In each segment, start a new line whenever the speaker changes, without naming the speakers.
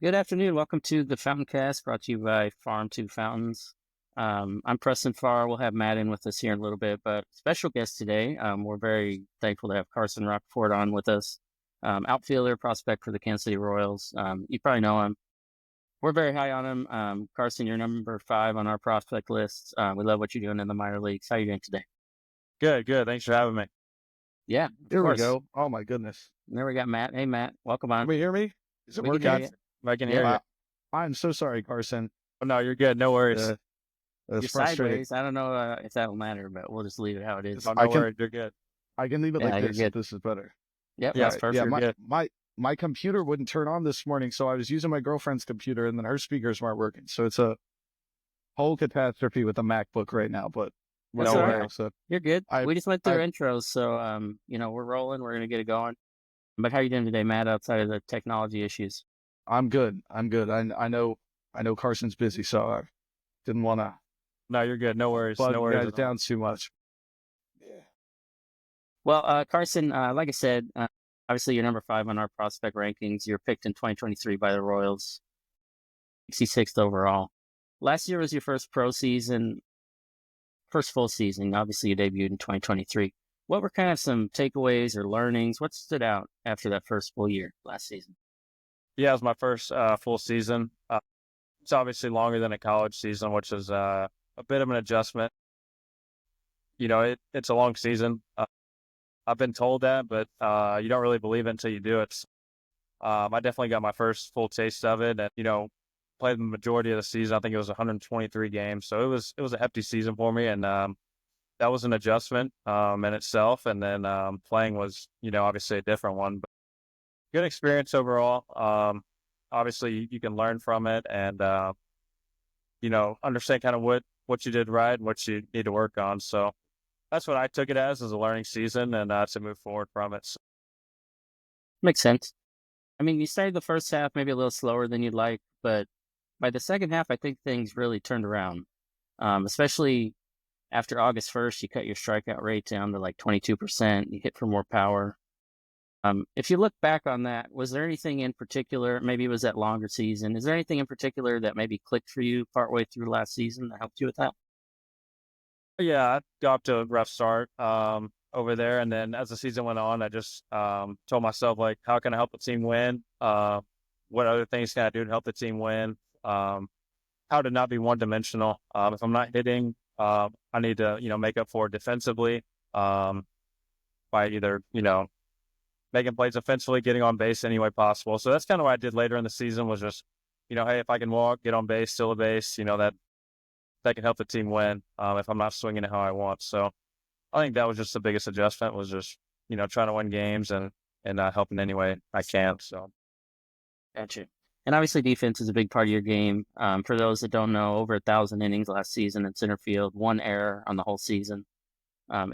Good afternoon. Welcome to the Fountain Cast, brought to you by Farm to Fountains. I'm Preston Farr. We'll have Matt in with us here in a little bit, but special guest today. We're very thankful to have Carson Roccaforte on with us, outfielder, prospect for the Kansas City Royals. You probably know him. We're very high on him. Carson, you're number 5 on our prospect list. We love what you're doing in the minor leagues. How are you doing today?
Good, good. Thanks for having me.
Yeah, of
Here we
course.
go. Oh my goodness.
And there we got Matt. Hey, Matt, welcome
Can
on.
we hear me? Is it
We can hear
working?
you.
I can hear
Yeah,
you.
I'm so sorry, Carson.
Oh, no, you're good. No worries.
Uh, it's
you're
frustrating.
sideways. I don't know if that'll matter, but we'll just leave it how it is.
Oh,
I
no
can
worries. You're good.
I can leave it
Yeah,
like
you're
this if
good.
this is better.
Yep,
All
that's
Yeah,
right. Yeah,
perfect.
you're good.
my computer wouldn't turn on this morning, so I was using my girlfriend's computer and then her speakers weren't working. So it's a whole catastrophe with a MacBook right now, but we're
That's
No
good
all right.
now. So
You're good.
I
We just went through
I
intros, so we're rolling. We're gonna get it going. But how you doing today, Matt? Outside of the technology issues,
I'm good. I'm good. I know Carson's busy, so I didn't want to
No, you're good. No worries.
bug
No
you
worries
guys
at all.
down too much. Yeah.
well, Carson, like I said, obviously you're number 5 on our prospect rankings. You're picked in 2023 by the Royals, 66th overall. Last year was your first pro season, first full season. Obviously, you debuted in 2023. What were kind of some takeaways or learnings? What stood out after that first full year last season?
Yeah, it was my first full season. It's obviously longer than a college season, which is a bit of an adjustment. It's a long season. I've been told that, but you don't really believe it until you do it. I definitely got my first full taste of it, and played the majority of the season. I think it was 123 games, so it was a hefty season for me, and that was an adjustment in itself. And then playing was, obviously a different one, but good experience overall. Obviously, you can learn from it, and understand kind of what you did right and what you need to work on. So that's what I took it as a learning season, and to move forward from it. So,
Makes sense. I mean, you started the first half maybe a little slower than you'd like, but by the second half, I think things really turned around. Especially after August 1st, you cut your strikeout rate down to like 22%. You hit for more power. If you look back on that, was there anything in particular? Maybe it was that longer season. Is there anything in particular that maybe clicked for you partway through last season that helped you with that?
yeah, I got off to a rough start over there, and then as the season went on, I just told myself, like, how can I help the team win? What other things can I do to help the team win? How to not be one dimensional. If I'm not hitting, I need to make up for it defensively, by either making plays offensively, getting on base any way possible. So that's kind of what I did later in the season, was just hey, if I can walk, get on base, steal a base, that can help the team win if I'm not swinging it how I want. So I think that was just the biggest adjustment, was just trying to win games and helping any way I can. So
Gotcha. And obviously, defense is a big part of your game. For those that don't know, over 1,000 innings last season in center field, 1 error on the whole season.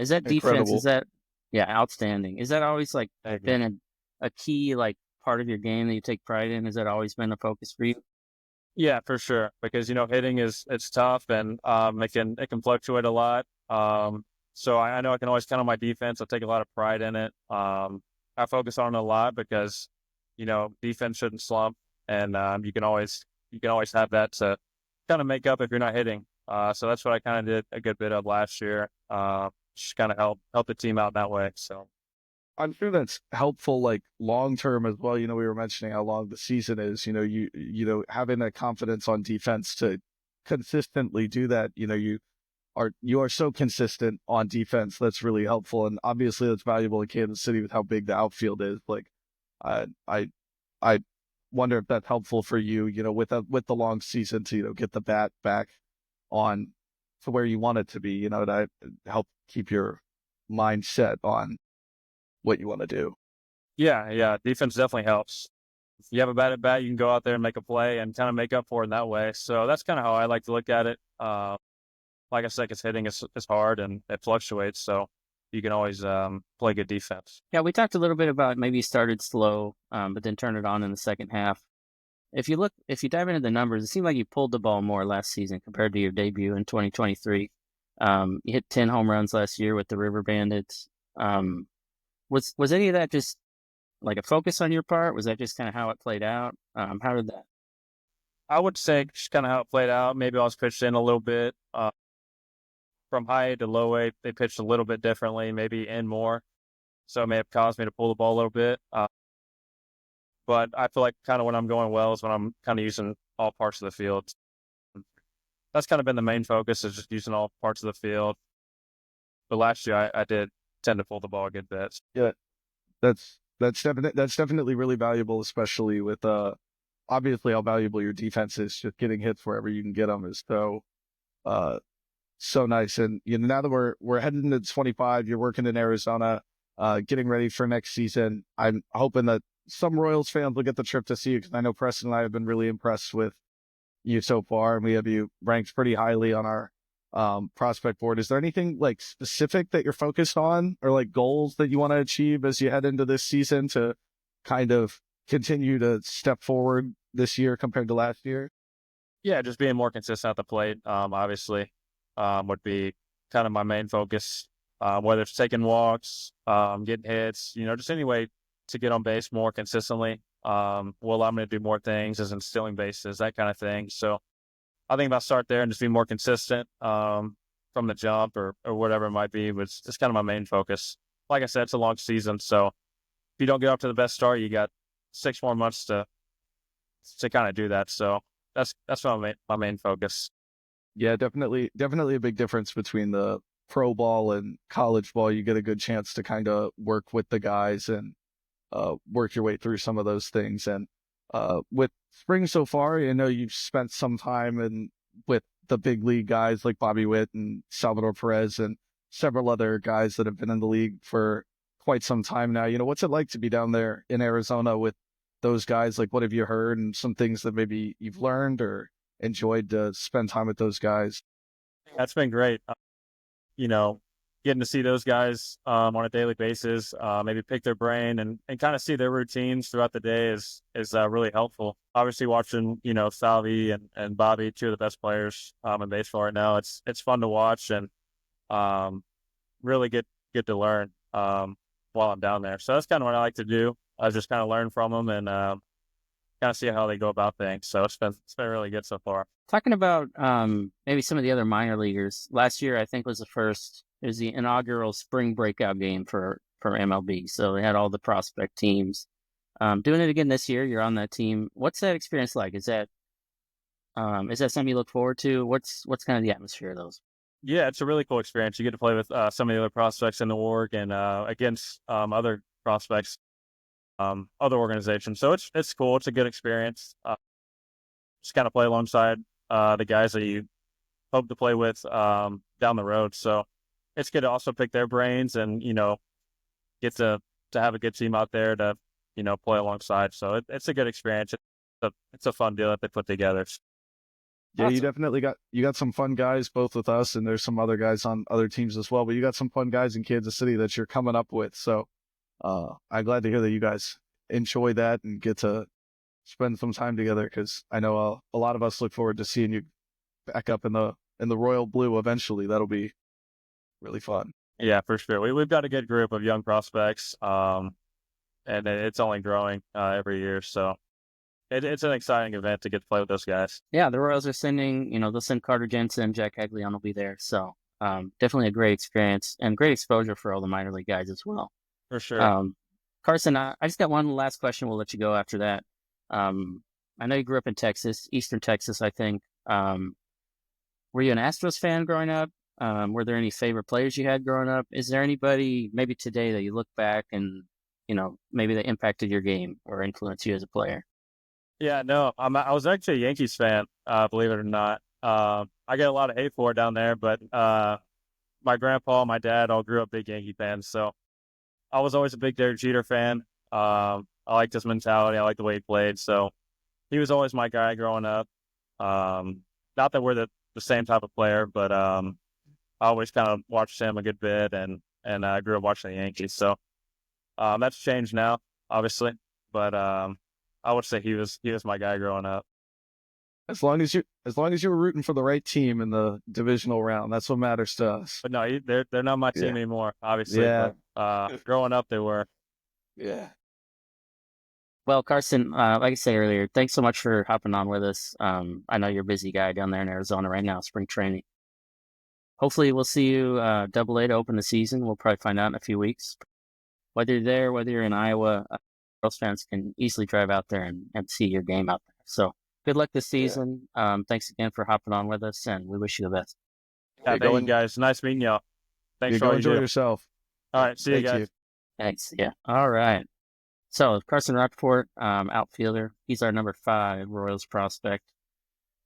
Is that defense? Is
Incredible.
that yeah, outstanding? Is that always like
thank you.
been a key like part of your game that you take pride in? Has that always been a focus for you?
Yeah, for sure. Because hitting it's tough, and it can fluctuate a lot. So I know I can always count on my defense. I take a lot of pride in it. I focus on it a lot because defense shouldn't slump, and you can always have that to kind of make up if you're not hitting. So that's what I kind of did a good bit of last year. Just kind of help the team out in that way. So
I'm sure that's helpful, like long term as well. We were mentioning how long the season is. Having that confidence on defense to consistently do that. You are so consistent on defense. That's really helpful, and obviously that's valuable in Kansas City with how big the outfield is. Like, I I wonder if that's helpful for you. With the long season to get the bat back on to where you want it to be. To help keep your mind set on what you want to do.
yeah, defense definitely helps. If you have a bad at bat, you can go out there and make a play and kind of make up for it in that way. So that's kind of how I like to look at it. Like I said, because hitting is hard and it fluctuates, so you can always play good defense.
Yeah, we talked a little bit about maybe you started slow, but then turned it on in the second half. If you dive into the numbers, it seemed like you pulled the ball more last season compared to your debut in 2023. You hit 10 home runs last year with the River Bandits. Um, was any of that just like a focus on your part? Was that just kind of how it played out? How did that
I would say just kind of how it played out. Maybe I was pitched in a little bit from high A to low A. They pitched a little bit differently, maybe in more, so it may have caused me to pull the ball a little bit. But I feel like kind of when I'm going well is when I'm kind of using all parts of the field. That's kind of been the main focus, is just using all parts of the field. But last year I did tend to pull the ball a good bit.
Yeah, that's definitely really valuable, especially with obviously how valuable your defense is. Just getting hits wherever you can get them is uh so nice. And now that we're heading into 25, you're working in Arizona, getting ready for next season. I'm hoping that some Royals fans will get the trip to see you, because I know Preston and I have been really impressed with you so far, and we have you ranked pretty highly on our prospect board. Is there anything like specific that you're focused on, or like goals that you want to achieve as you head into this season to kind of continue to step forward this year compared to last year?
Yeah, just being more consistent at the plate, obviously, would be kind of my main focus. Whether it's taking walks, getting hits, just any way to get on base more consistently. Will allow me to do more things, as in stealing bases, that kind of thing. So I think if I start there and just be more consistent from the jump, or whatever it might be, was just kind of my main focus. Like I said, it's a long season, so if you don't get off to the best start, you got 6 more months to kind of do that. So that's my main focus.
Yeah, definitely a big difference between the pro ball and college ball. You get a good chance to kind of work with the guys and work your way through some of those things. And with spring so far, you've spent some time with the big league guys like Bobby Witt and Salvador Perez and several other guys that have been in the league for quite some time now. What's it like to be down there in Arizona with those guys? Like, what have you heard, and some things that maybe you've learned or enjoyed to spend time with those guys?
That's been great. You know, Getting to see those guys on a daily basis, maybe pick their brain and kind of see their routines throughout the day is really helpful. Obviously, watching Salvi and Bobby, two of the best players in baseball right now. It's fun to watch, and really get to learn while I'm down there. So that's kind of what I like to do. I just kind of learn from them and kind of see how they go about things. So it's been really good so far.
Talking about maybe some of the other minor leaguers, last year I think was it was the inaugural spring breakout game for MLB. So they had all the prospect teams. Doing it again this year, you're on that team. What's that experience like? Is that something you look forward to? What's kind of the atmosphere of those?
Yeah, it's a really cool experience. You get to play with some of the other prospects in the org, and against other prospects, other organizations. So it's cool. It's a good experience. Just kind of play alongside the guys that you hope to play with down the road. So it's good to also pick their brains and get to have a good team out there to play alongside. So it's a good experience. It's a fun deal that they put together.
Yeah, you
Awesome.
definitely got some fun guys both with us, and there's some other guys on other teams as well. But you got some fun guys in Kansas City that you're coming up with. So I'm glad to hear that you guys enjoy that and get to spend some time together, because I know a lot of us look forward to seeing you back up in the royal blue eventually. That'll be really fun.
Yeah, for sure. We've got a good group of young prospects, and it's only growing every year. So it's an exciting event to get to play with those guys.
Yeah, the Royals are sending, they'll send Carter Jensen, Jac Caglianone will be there. So definitely a great experience and great exposure for all the minor league guys as well.
For sure.
Um, Carson, I just got one last question. We'll let you go after that. I know you grew up in Texas, Eastern Texas, I think. Were you an Astros fan growing up? Were there any favorite players you had growing up? Is there anybody maybe today that you look back and, maybe that impacted your game or influenced you as a player?
Yeah, no, I was actually a Yankees fan, believe it or not. I get a lot of hate for it down there, but my grandpa, my dad all grew up big Yankee fans. So I was always a big Derek Jeter fan. I liked his mentality. I liked the way he played. So he was always my guy growing up. Not that we're the same type of player, but I always kind of watched him a good bit, and I grew up watching the Yankees. So that's changed now, obviously, but I would say he was my guy growing up.
As long as you were rooting for the right team in the divisional round, that's what matters to us.
But no, they're not my team
Yeah.
anymore, obviously.
Yeah.
But growing up, they were.
Yeah.
Well, Carson, like I said earlier, thanks so much for hopping on with us. I know you're a busy guy down there in Arizona right now, spring training. Hopefully, we'll see you Double A to open the season. We'll probably find out in a few weeks. Whether you're there, whether you're in Iowa, Royals fans can easily drive out there and see your game out there. So good luck this
Yeah.
season. Thanks again for hopping on with us, and we wish you the best.
Yeah,
Yeah,
thank you guys. Nice meeting y'all. Thanks for
go
all you
enjoy
do.
yourself.
All right, see you
Thank
guys.
you.
Thanks. Yeah. All right. So Carson Roccaforte, outfielder. He's our number 5 Royals prospect.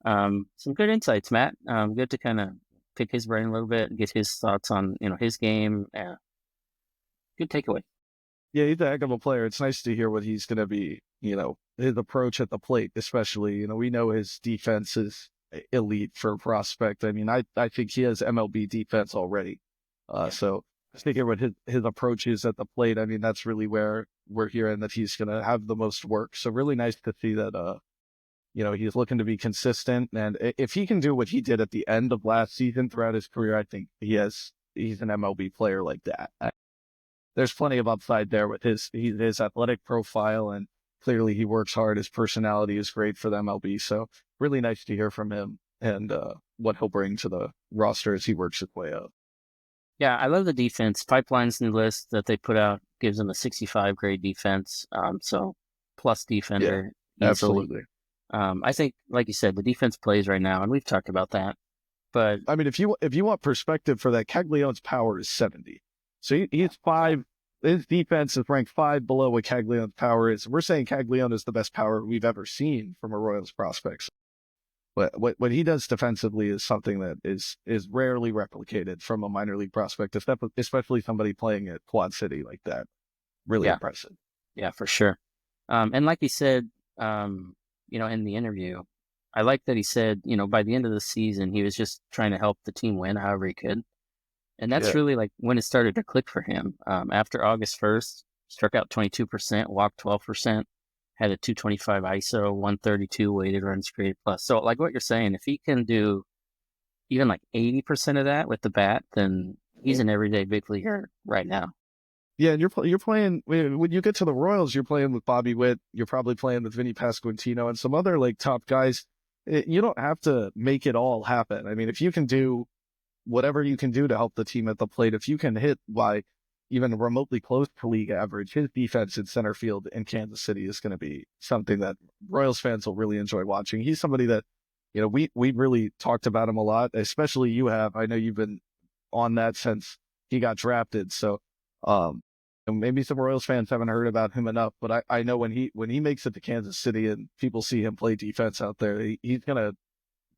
Some good insights, Matt. Good to kind of pick his brain a little bit and get his thoughts on his game. Good takeaway.
Yeah, he's a heck of a player. It's nice to hear what he's going to be, his approach at the plate, especially. We know his defense is elite for a prospect. I mean, I think he has MLB defense already. So just to hear what his approach is at the plate, I mean, that's really where we're hearing that he's going to have the most work. So really nice to see that, he's looking to be consistent. And if he can do what he did at the end of last season throughout his career, I think he's an MLB player like that. There's plenty of upside there with his athletic profile, and clearly he works hard. His personality is great for the MLB. So really nice to hear from him and what he'll bring to the roster as he works his way up.
Yeah, I love the defense. Pipeline's new list that they put out gives them a 65 grade defense. So plus defender.
Yeah,
easily.
absolutely.
I think, like you said, the defense plays right now, and we've talked about that. But
I mean, if you want perspective for that, Caglianone's power is 70. So he's 5. His defense is ranked 5 below what Caglianone's power is. We're saying Caglianone is the best power we've ever seen from a Royals prospect. But what he does defensively is something that is rarely replicated from a minor league prospect, especially somebody playing at Quad City like that. Really impressive.
Yeah, for sure. And like he said, in the interview, I like that he said, by the end of the season, he was just trying to help the team win however he could. And that's really like when it started to click for him. After August 1st, struck out 22%, walked 12%, had a 225 ISO, 132 weighted runs created plus. So like what you're saying, if he can do even like 80% of that with the bat, then he's an everyday big leaguer right now.
Yeah, and you're playing when you get to the Royals, you're playing with Bobby Witt, you're probably playing with Vinny Pasquantino and some other like top guys. You don't have to make it all happen. I mean, if you can do whatever you can do to help the team at the plate, if you can hit by even remotely close to league average, his defense in center field in Kansas City is going to be something that Royals fans will really enjoy watching. He's somebody that, we really talked about him a lot, especially you have. I know you've been on that since he got drafted. So, maybe some Royals fans haven't heard about him enough, but I know when he makes it to Kansas City and people see him play defense out there, he's going to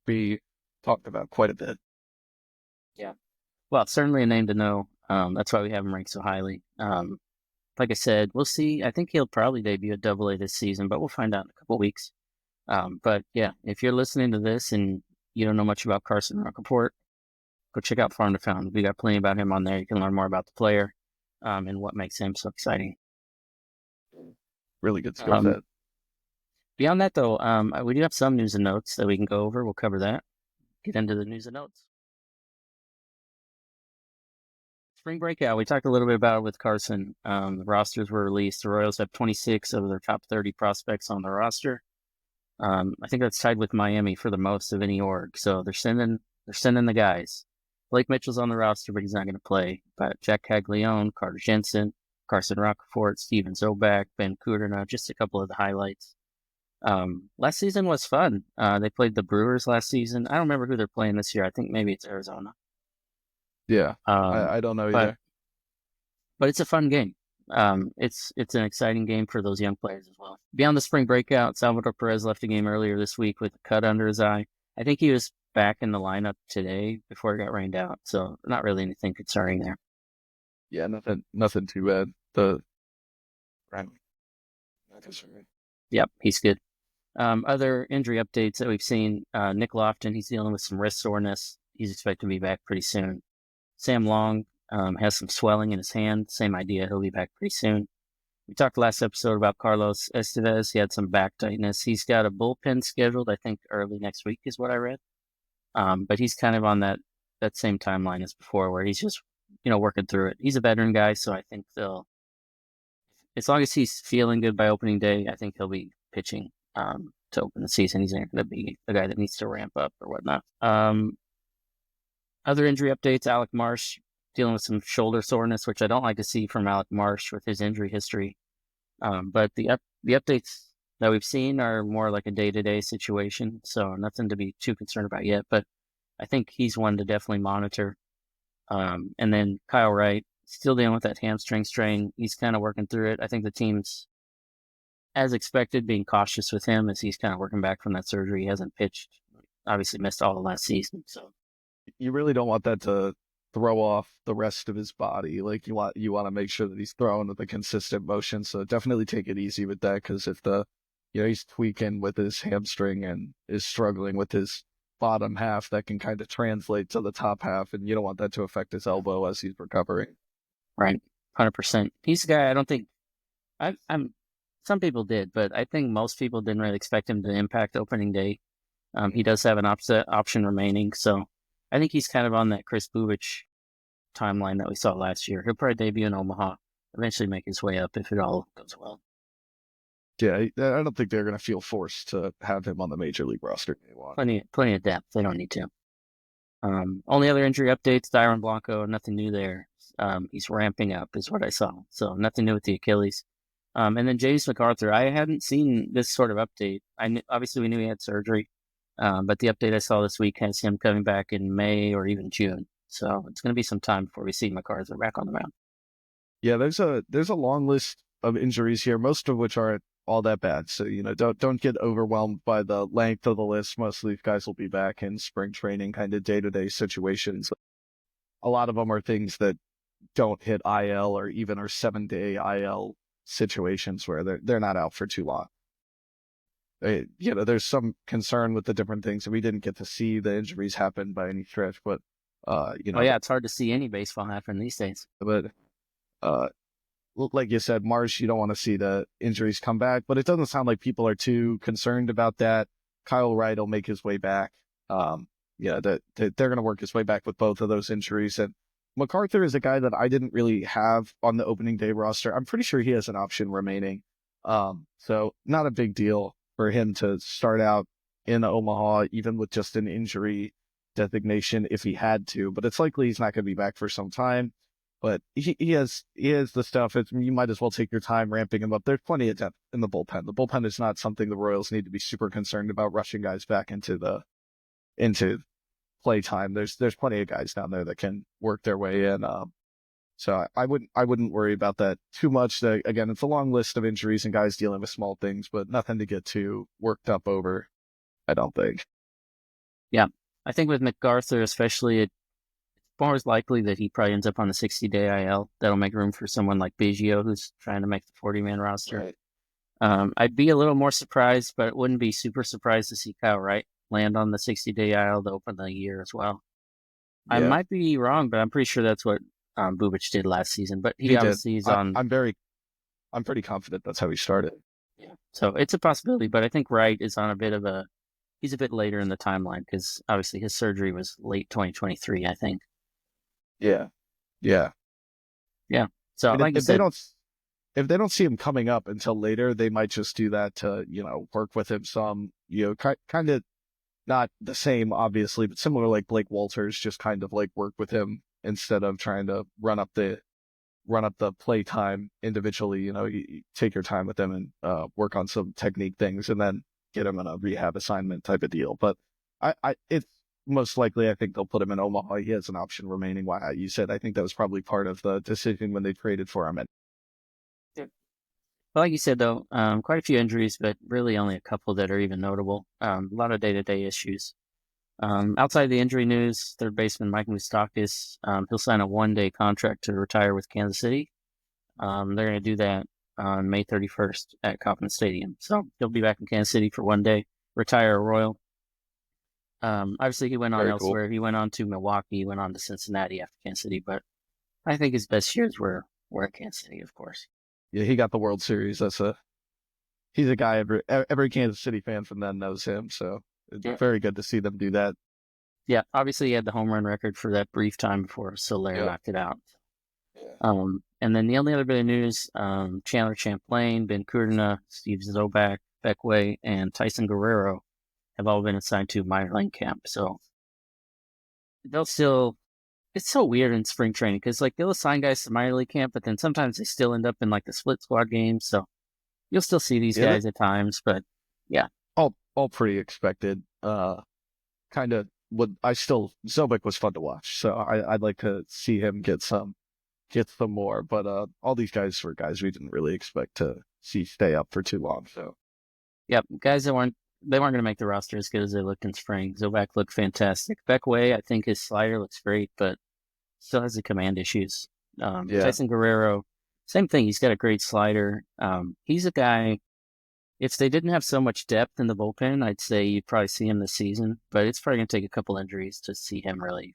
be talked about quite a bit.
Yeah. Well, certainly a name to know. That's why we have him ranked so highly. Like I said, we'll see. I think he'll probably debut at Double A this season, but we'll find out in a couple of weeks. But yeah, if you're listening to this and you don't know much about Carson Roccaforte, go check out Farm to Found. We got plenty about him on there. You can learn more about the player and what makes him so exciting.
Really good stuff.
Beyond that, though, we do have some news and notes that we can go over. We'll cover that. Get into the news and notes. Spring breakout. We talked a little bit about it with Carson. The rosters were released. The Royals have 26 of their top 30 prospects on the roster. I think that's tied with Miami for the most of any org. So they're sending the guys. Blake Mitchell's on the roster, but he's not going to play. But Jac Caglianone, Carter Jensen, Carson Roccaforte, Steven Zobak, Ben Kudrna, just a couple of the highlights. Last season was fun. They played the Brewers last season. I don't remember who they're playing this year. I think maybe it's Arizona.
Yeah, I don't know either.
But it's a fun game. It's an exciting game for those young players as well. Beyond the spring breakout, Salvador Perez left the game earlier this week with a cut under his eye. I think he was back in the lineup today before it got rained out, so not really anything concerning there.
Yeah, nothing too bad.
Yep, he's good. Other injury updates that we've seen, Nick Lofton, he's dealing with some wrist soreness. He's expected to be back pretty soon. Sam Long has some swelling in his hand. Same idea. He'll be back pretty soon. We talked last episode about Carlos Estevez. He had some back tightness. He's got a bullpen scheduled, I think, early next week is what I read. But he's kind of on that same timeline as before where he's just, working through it. He's a veteran guy, so I think as long as he's feeling good by opening day, I think he'll be pitching to open the season. He's not going to be the guy that needs to ramp up or whatnot. Other injury updates: Alec Marsh dealing with some shoulder soreness, which I don't like to see from Alec Marsh with his injury history. But the updates that we've seen are more like a day-to-day situation, so nothing to be too concerned about yet. But I think he's one to definitely monitor. And then Kyle Wright, still dealing with that hamstring strain. He's kind of working through it. I think the team's, as expected, being cautious with him as he's kind of working back from that surgery. He hasn't pitched, obviously missed all of last season. So
You really don't want that to throw off the rest of his body. Like you want to make sure that he's throwing with a consistent motion. So definitely take it easy with that, because if he's tweaking with his hamstring and is struggling with his bottom half, that can kind of translate to the top half, and you don't want that to affect his elbow as he's recovering.
right, 100%. He's a guy I don't think I'm. Some people did, but I think most people didn't really expect him to impact opening day. He does have an option remaining, so I think he's kind of on that Chris Bubich timeline that we saw last year. He'll probably debut in Omaha, eventually make his way up if it all goes well.
Yeah, I don't think they're going to feel forced to have him on the major league roster.
Plenty of depth. They don't need to. Only other injury updates: Dyron Blanco. Nothing new there. He's ramping up, is what I saw. So nothing new with the Achilles. And then James MacArthur. I hadn't seen this sort of update. Obviously we knew he had surgery, but the update I saw this week has him coming back in May or even June. So it's going to be some time before we see MacArthur back on the mound.
Yeah, there's a long list of injuries here, most of which aren't all that bad. So don't get overwhelmed by the length of the list. Most of these guys will be back in spring training, kind of day-to-day situations. A lot of them are things that don't hit IL or even are 7-day IL situations where they're not out for too long. There's some concern with the different things, and we didn't get to see the injuries happen by any stretch, but
Oh yeah, it's hard to see any baseball happen these days.
But like you said, Marsh, you don't want to see the injuries come back, but it doesn't sound like people are too concerned about that. Kyle Wright will make his way back. They're going to work his way back with both of those injuries. And MacArthur is a guy that I didn't really have on the opening day roster. I'm pretty sure he has an option remaining. So not a big deal for him to start out in Omaha, even with just an injury designation if he had to, but it's likely he's not going to be back for some time. But he has the stuff. You might as well take your time ramping him up. There's plenty of depth in the bullpen. The bullpen is not something the Royals need to be super concerned about rushing guys back into play time. There's plenty of guys down there that can work their way in. So I wouldn't worry about that too much. Again, it's a long list of injuries and guys dealing with small things, but nothing to get too worked up over, I don't think.
Yeah, I think with MacArthur especially, it's more likely that he probably ends up on the 60-day IL. That'll make room for someone like Biggio, who's trying to make the 40-man roster. Right. I'd be a little more surprised, but wouldn't be super surprised to see Kyle Wright land on the 60-day IL to open the year as well. Yeah. I might be wrong, but I'm pretty sure that's what Bubich did last season. But he obviously is on.
I'm pretty confident that's how he started.
Yeah. So it's a possibility, but I think Wright is on he's a bit later in the timeline because obviously his surgery was late 2023, I think.
Yeah.
So like
if they don't see him coming up until later, they might just do that to work with him some. Kind of not the same, obviously, but similar like Blake Walters, just kind of like work with him instead of trying to run up the play time individually. You take your time with them and work on some technique things, and then get him in a rehab assignment type of deal. But it's most likely, I think they'll put him in Omaha. He has an option remaining. Why you said, I think that was probably part of the decision when they traded for him.
Well, like you said, though, quite a few injuries, but really only a couple that are even notable. A lot of day-to-day issues. Outside the injury news, third baseman Mike Moustakas, he'll sign a one-day contract to retire with Kansas City. They're going to do that on May 31st at Kauffman Stadium. So he'll be back in Kansas City for one day, retire a Royal. Obviously, he went on elsewhere. Cool. He went on to Milwaukee. He went on to Cincinnati after Kansas City. But I think his best years were at Kansas City, of course.
Yeah, he got the World Series. He's a guy every Kansas City fan from then knows him. So it's very good to see them do that.
Yeah, obviously he had the home run record for that brief time before Soler knocked it out. And then the only other bit of news, Chandler Champlain, Ben Kudrna, Steve Zobak, Beckway, and Tyson Guerrero have all been assigned to minor league camp. So they'll still, it's so weird in spring training because like they'll assign guys to minor league camp, but then sometimes they still end up in like the split squad games. So you'll still see these guys at times, but yeah.
All pretty expected. Kind of Zobek was fun to watch. So I'd like to see him get some more, but all these guys were guys we didn't really expect to see stay up for too long. So
yep, guys that weren't going to make the roster as good as they looked in spring. Zobak looked fantastic. Beckway, I think his slider looks great, but still has the command issues. Tyson Guerrero, same thing. He's got a great slider. He's a guy. If they didn't have so much depth in the bullpen, I'd say you'd probably see him this season. But it's probably going to take a couple injuries to see him really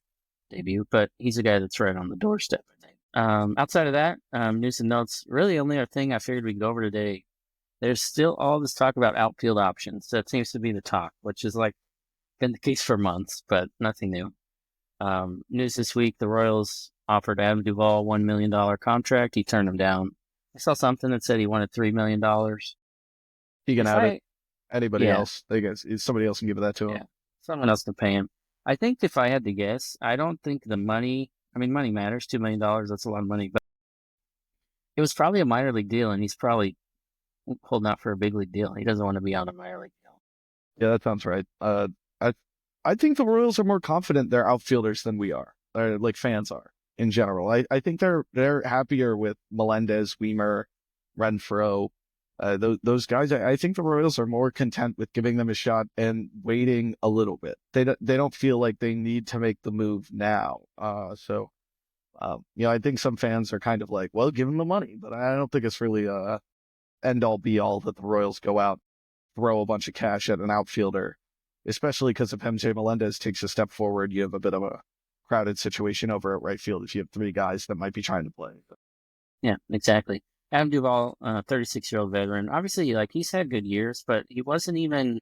debut. But he's a guy that's right on the doorstep, I think. Outside of that, news and notes. Really, the only other thing I figured we'd go over today. There's still all this talk about outfield options. That seems to be the talk, which is like been the case for months, but nothing new. News this week: the Royals offered Adam Duvall $1 million contract. He turned him down. I saw something that said he wanted $3 million.
He can have it. Anybody else, I guess, somebody else can give that to him.
Yeah, someone else can pay him. I think if I had to guess, I don't think the money. I mean, money matters. $2 million, that's a lot of money, but it was probably a minor league deal, and he's probably holding out for a big league deal. He doesn't want to be on a minor league deal.
Yeah, that sounds right. I think the Royals are more confident they're outfielders than we are, like fans are in general. I think they're happier with Melendez, Weimer, Renfroe. Those guys, I think the Royals are more content with giving them a shot and waiting a little bit. They don't feel like they need to make the move now. I think some fans are kind of like, well, give them the money, but I don't think it's really end all be all that the Royals go out, throw a bunch of cash at an outfielder, especially because if MJ Melendez takes a step forward, you have a bit of a crowded situation over at right field if you have three guys that might be trying to play.
Yeah, exactly. Adam Duvall, 36-year-old veteran. Obviously, like he's had good years, but he wasn't even.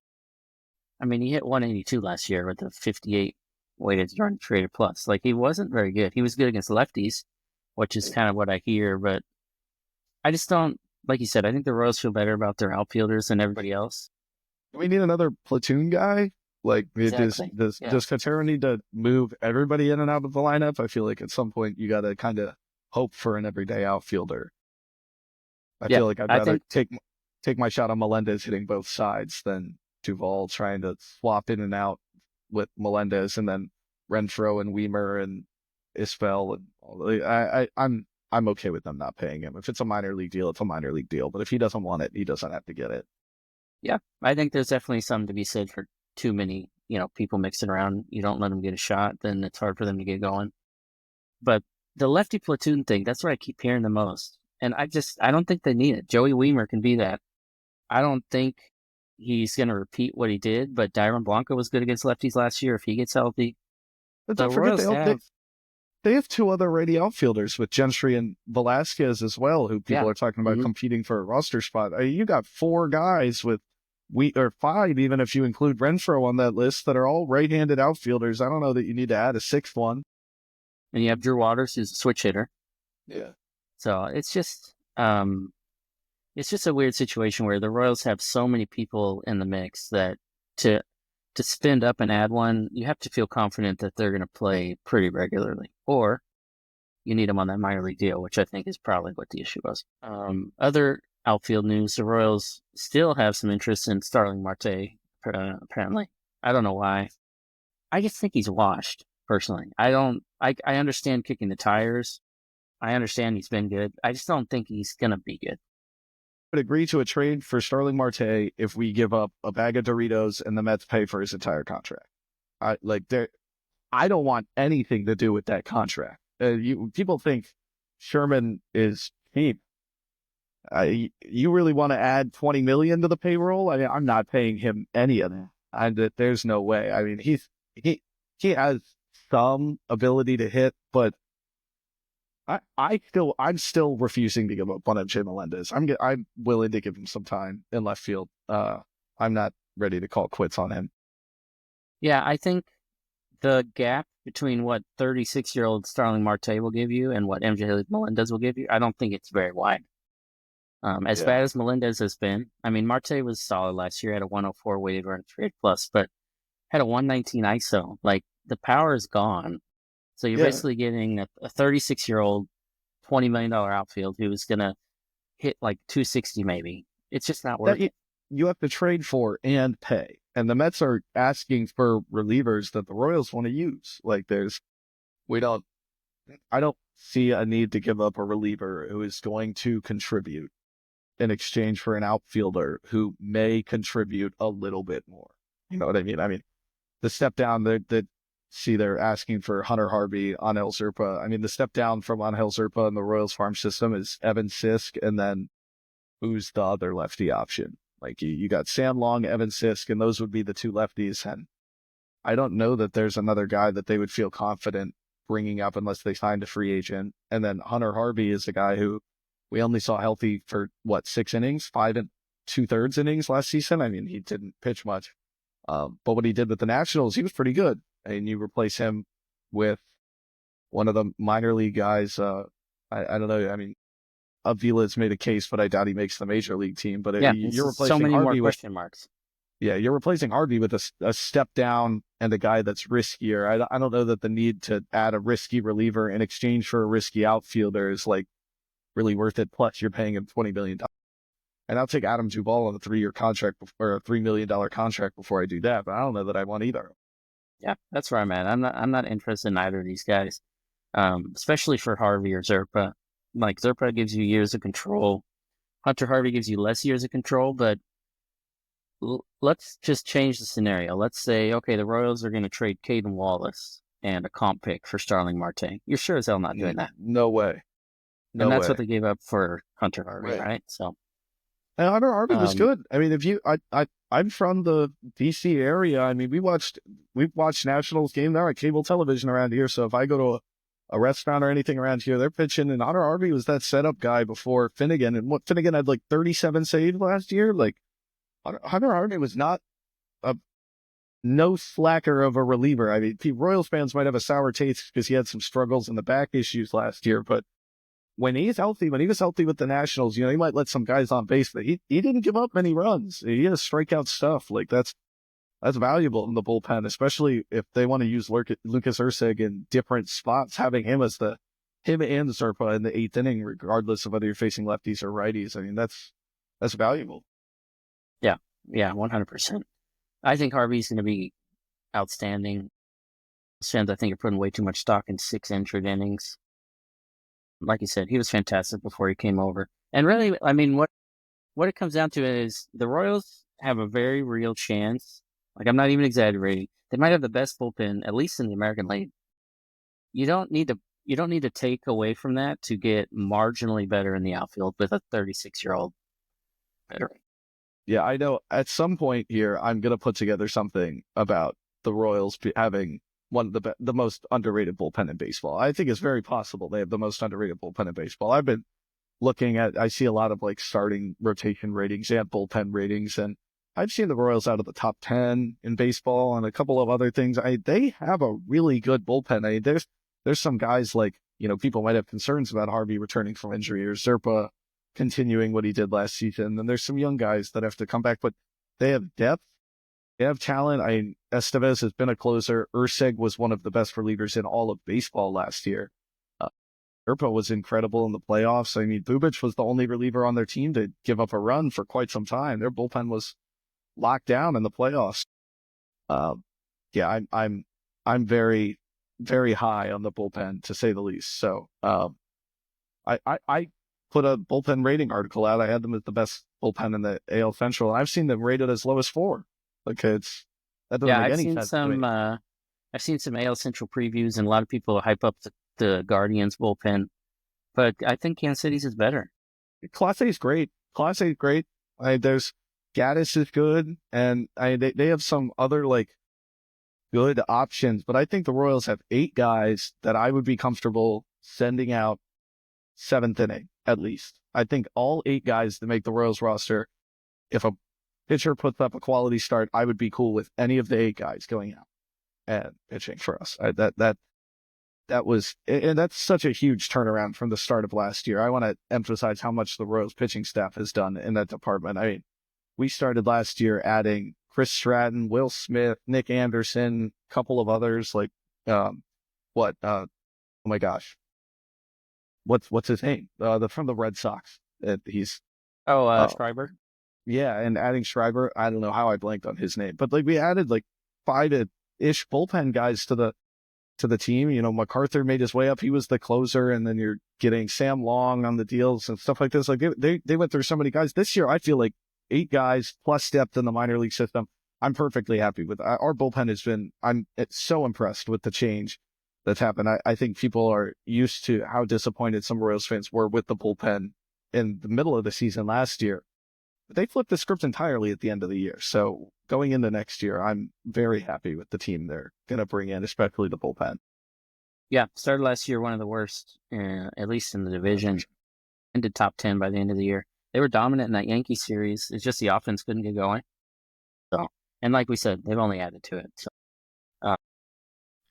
I mean, he hit 182 last year with a 58 weighted run created plus. Like he wasn't very good. He was good against lefties, which is kind of what I hear. But I just don't. Like you said, I think the Royals feel better about their outfielders than everybody else.
We need another platoon guy. Like,
exactly.
does Cotero need to move everybody in and out of the lineup? I feel like at some point you got to kind of hope for an everyday outfielder. I feel like I'd rather take my shot on Melendez hitting both sides than Duvall trying to swap in and out with Melendez and then Renfroe and Weimer and Isbell and all. I'm okay with them not paying him. If it's a minor league deal, it's a minor league deal. But if he doesn't want it, he doesn't have to get it.
Yeah, I think there's definitely something to be said for too many, people mixing around. You don't let them get a shot, then it's hard for them to get going. But the lefty platoon thing, that's what I keep hearing the most. And I don't think they need it. Joey Weimer can be that. I don't think he's going to repeat what he did, but Dyron Blanco was good against lefties last year if he gets healthy.
But don't forget they have two other righty outfielders with Gentry and Velasquez as well, who people are talking about competing for a roster spot. You got four guys with or five, even if you include Renfroe on that list, that are all right-handed outfielders. I don't know that you need to add a sixth one.
And you have Drew Waters, who's a switch hitter.
Yeah.
So it's just a weird situation where the Royals have so many people in the mix that to spend up and add one, you have to feel confident that they're going to play pretty regularly, or you need them on that minor league deal, which I think is probably what the issue was. Other outfield news: the Royals still have some interest in Starling Marte. Apparently, I don't know why. I just think he's washed. Personally, I understand kicking the tires. I understand he's been good. I just don't think he's gonna be good.
Would agree to a trade for Starling Marte if we give up a bag of Doritos and the Mets pay for his entire contract. I don't want anything to do with that contract. People think Sherman is cheap. You really want to add $20 million to the payroll? I mean, I'm not paying him any of that. There's no way. I mean, he has some ability to hit, but I'm still refusing to give up on MJ Melendez. I'm willing to give him some time in left field. I'm not ready to call quits on him.
Yeah, I think the gap between what 36-year-old Starling Marte will give you and what MJ Melendez will give you, I don't think it's very wide. As
Yeah.
bad as Melendez has been, I mean, Marte was solid last year, had a 104 weighted run trade plus, but had a 119 ISO. Like, the power is gone. So you're
Yeah.
basically getting a 36-year-old, $20 million outfield who's going to hit like 260 maybe. It's just not
That
worth it.
you have to trade for and pay. And the Mets are asking for relievers that the Royals want to use. Like we don't, I don't see a need to give up a reliever who is going to contribute in exchange for an outfielder who may contribute a little bit more. You know what I mean? I mean, the step down that see they're asking for Hunter Harvey, Angel Zerpa. I mean, the step down from Angel Zerpa in the Royals farm system is Evan Sisk, and then who's the other lefty option? Like you got Sam Long, Evan Sisk, and those would be the two lefties. And I don't know that there's another guy that they would feel confident bringing up unless they signed a free agent. And then Hunter Harvey is a guy who we only saw healthy for 6 innings, 5 and 2/3 innings last season. I mean, he didn't pitch much. But what he did with the Nationals, he was pretty good. And you replace him with one of the minor league guys. I don't know. I mean, Avila's made a case, but I doubt he makes the major league team. But
Yeah,
you're
so
replacing
many more
Harvey with,
question marks.
yeah, you're replacing Harvey with a step down and a guy that's riskier. I don't know that the need to add a risky reliever in exchange for a risky outfielder is like really worth it. Plus, you're paying him $20 million. And I'll take Adam Duvall on a 3-year contract or a $3 million contract before I do that. But I don't know that I want either.
Yeah, that's where I'm at. I'm not interested in either of these guys, especially for Harvey or Zerpa. Like, Zerpa gives you years of control. Hunter Harvey gives you less years of control, but let's just change the scenario. Let's say, okay, the Royals are going to trade Caden Wallace and a comp pick for Starling Marte. You're sure as hell not doing that.
No way.
And
No
that's what
way.
they gave up for Hunter Harvey,
Right.
right? So,
And Hunter Harvey was
um,
good. I mean, if you, I'm from the DC area. I mean, we've watched Nationals game there on cable television around here. So if I go to a restaurant or anything around here, they're pitching. And Hunter Harvey was that setup guy before Finnegan. And what Finnegan had like 37 saves last year. Like Hunter Harvey was not a no slacker of a reliever. I mean, Royals fans might have a sour taste because he had some struggles in the back issues last year, but when he was healthy with the Nationals, you know, he might let some guys on base, but he didn't give up many runs. He has strikeout stuff. Like that's valuable in the bullpen, especially if they want to use Lucas Erceg in different spots, having him as him and Zerpa in the 8th inning, regardless of whether you're facing lefties or righties. I mean, that's valuable.
yeah, 100%. I think Harvey's going to be outstanding. Fans, I think, are putting way too much stock in 6 entered innings. Like you said, he was fantastic before he came over. And really, I mean, what it comes down to is the Royals have a very real chance. Like, I'm not even exaggerating. They might have the best bullpen, at least in the American League. You don't need to take away from that to get marginally better in the outfield with a 36-year-old veteran.
Yeah, I know at some point here, I'm going to put together something about the Royals having one of the most underrated bullpen in baseball. I think it's very possible they have the most underrated bullpen in baseball. I've been looking at, I see a lot of like starting rotation ratings and bullpen ratings, and I've seen the Royals out of the top 10 in baseball and a couple of other things. They have a really good bullpen. I mean, there's some guys like, you know, people might have concerns about Harvey returning from injury or Zerpa continuing what he did last season. And there's some young guys that have to come back, but they have depth. They have talent. I mean, Estevez has been a closer. Erceg was one of the best relievers in all of baseball last year. Zerpa was incredible in the playoffs. I mean, Bubic was the only reliever on their team to give up a run for quite some time. Their bullpen was locked down in the playoffs. Yeah, I'm very, very high on the bullpen to say the least. So, I put a bullpen rating article out. I had them as the best bullpen in the AL Central, and I've seen them rated as low as 4. Like that doesn't
Yeah,
make any sense to me.
I've seen some AL Central previews, and a lot of people hype up the Guardians bullpen, but I think Kansas City's is better.
Class A is great. Class A is great. There's Gaddis is good, and they have some other like good options, but I think the Royals have 8 guys that I would be comfortable sending out 7th inning at least. I think all 8 guys that make the Royals roster, if a pitcher puts up a quality start, I would be cool with any of the 8 guys going out. and pitching for us. That was, and that's such a huge turnaround from the start of last year. I want to emphasize how much the Royals pitching staff has done in that department. I mean, we started last year adding Chris Stratton, Will Smith, Nick Anderson, a couple of others like, oh my gosh, what's his name? From the Red Sox. He's
Schreiber.
yeah, and adding Schreiber, I don't know how I blanked on his name, but like we added like 5-ish bullpen guys to the team. You know, MacArthur made his way up; he was the closer, and then you're getting Sam Long on the deals and stuff like this. Like they went through so many guys this year. I feel like 8 guys plus depth in the minor league system. I'm perfectly happy with our bullpen. Has been it's so impressed with the change that's happened. I think people are used to how disappointed some Royals fans were with the bullpen in the middle of the season last year. But they flipped the script entirely at the end of the year. So going into next year, I'm very happy with the team they're going to bring in, especially the bullpen.
Yeah, started last year one of the worst, at least in the division. Ended top 10 by the end of the year. They were dominant in that Yankee series. It's just the offense couldn't get going. So, and like we said, they've only added to it. So,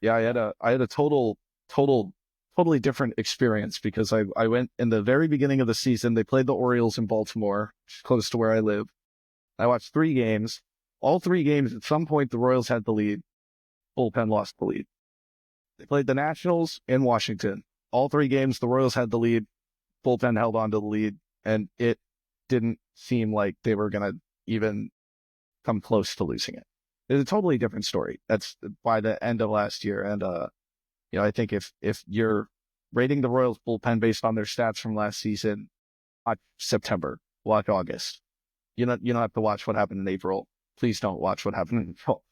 yeah, I had a totally different experience because I went in the very beginning of the season. They played the Orioles in Baltimore, close to where I live. I watched 3 games. All 3 games, at some point, the Royals had the lead. Bullpen lost the lead. They played the Nationals in Washington. All 3 games, the Royals had the lead. Bullpen held on to the lead, and it didn't seem like they were going to even come close to losing it. It's a totally different story. That's by the end of last year. And, I think if you're rating the Royals bullpen based on their stats from last season, watch September, watch August. You don't have to watch what happened in April. Please don't watch what happened in April.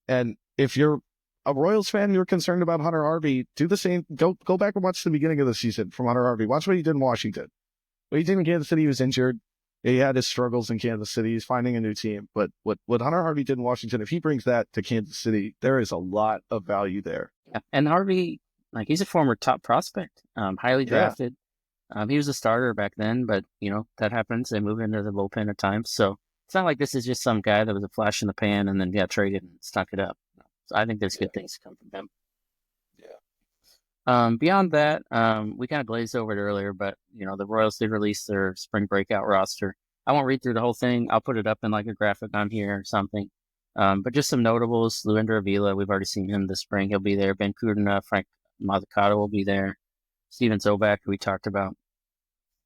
And if you're a Royals fan, you're concerned about Hunter Harvey, do the same. Go back and watch the beginning of the season from Hunter Harvey. Watch what he did in Washington. What he did in Kansas City, he was injured. He had his struggles in Kansas City. He's finding a new team. But what Hunter Harvey did in Washington, if he brings that to Kansas City, there is a lot of value there.
yeah. And Harvey, like he's a former top prospect, highly drafted. He was a starter back then, but that happens. They move into the bullpen at times. So it's not like this is just some guy that was a flash in the pan and then got traded and stuck it up. So I think there's good things to come from him. Beyond that, we kind of glazed over it earlier, but the Royals did release their spring breakout roster. I won't read through the whole thing. I'll put it up in like a graphic on here or something. But just some notables: Luinder Avila, we've already seen him this spring. He'll be there. Ben Kudina, Frank Mazzucato will be there. Steven Zobak, who we talked about.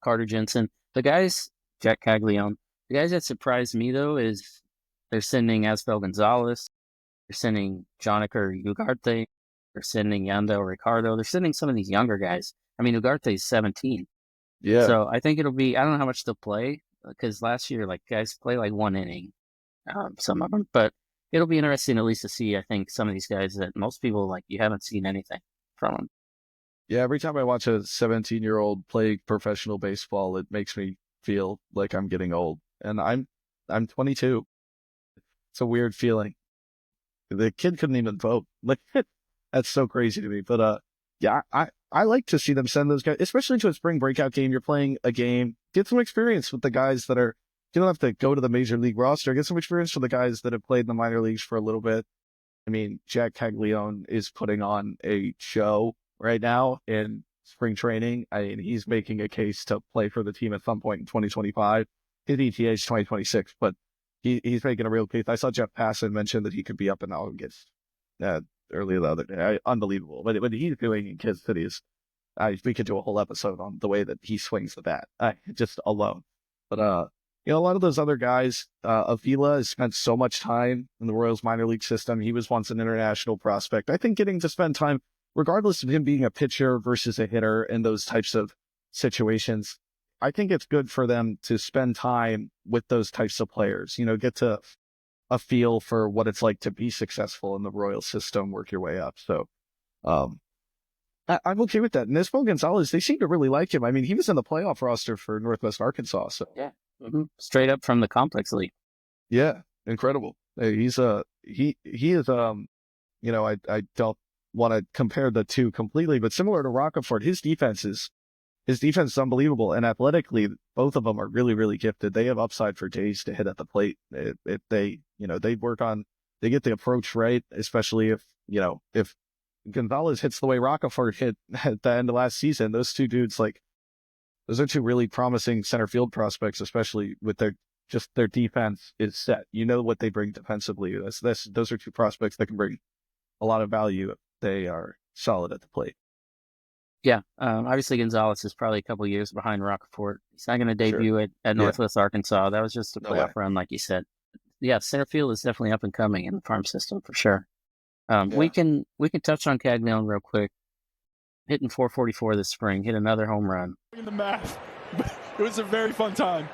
Carter Jensen. The guys, Jac Caglianone. The guys that surprised me though is they're sending Asbel Gonzalez. They're sending Joniker Ugarte. They're sending Yandel Ricardo. They're sending some of these younger guys. I mean, Ugarte is 17.
Yeah.
So I think it'll be, I don't know how much they'll play because last year, like guys play like 1 inning, some of them, but it'll be interesting at least to see, I think, some of these guys that most people like, you haven't seen anything from them.
Yeah. Every time I watch a 17-year-old play professional baseball, it makes me feel like I'm getting old, and I'm 22. It's a weird feeling. The kid couldn't even vote. Like, that's so crazy to me. But yeah, I like to see them send those guys, especially to a spring breakout game. You're playing a game, get some experience with the guys that are. You don't have to go to the major league roster. Get some experience for the guys that have played in the minor leagues for a little bit. I mean, Jac Caglianone is putting on a show right now in spring training. I mean, he's making a case to play for the team at some point in 2025. His ETA is 2026, but he's making a real case. I saw Jeff Passan mention that he could be up in August earlier the other day. Unbelievable. But what he's doing in Kansas City is, we could do a whole episode on the way that he swings the bat, just alone. But, a lot of those other guys, Avila has spent so much time in the Royals minor league system. He was once an international prospect. I think getting to spend time, regardless of him being a pitcher versus a hitter in those types of situations, I think it's good for them to spend time with those types of players, get to a feel for what it's like to be successful in the Royal system, work your way up. So I'm okay with that. And Asbel Gonzalez, they seem to really like him. I mean, he was in the playoff roster for Northwest Arkansas. So
yeah, straight up from the complex league.
Yeah, incredible. He's he is I don't want to compare the two completely, but similar to Roccaforte, his defense is unbelievable, and athletically, both of them are really, really gifted. They have upside for days to hit at the plate. If they, they work on they get the approach right, especially if Gonzalez hits the way Roccaforte hit at the end of last season. Those two dudes, like, those are two really promising center field prospects, especially with their defense is set. You know what they bring defensively. Those are two prospects that can bring a lot of value if they are solid at the plate.
Yeah, obviously Gonzalez is probably a couple years behind Roccaforte. He's not going to
Sure.
debut at Northwest Arkansas. That was just a
No
playoff
way.
run, like you said. Yeah, center field is definitely up and coming in the farm system for sure. We
Yeah.
can touch on Caglianone real quick. Hitting 444 this spring, hit another home run.
In the math, it was a very fun time.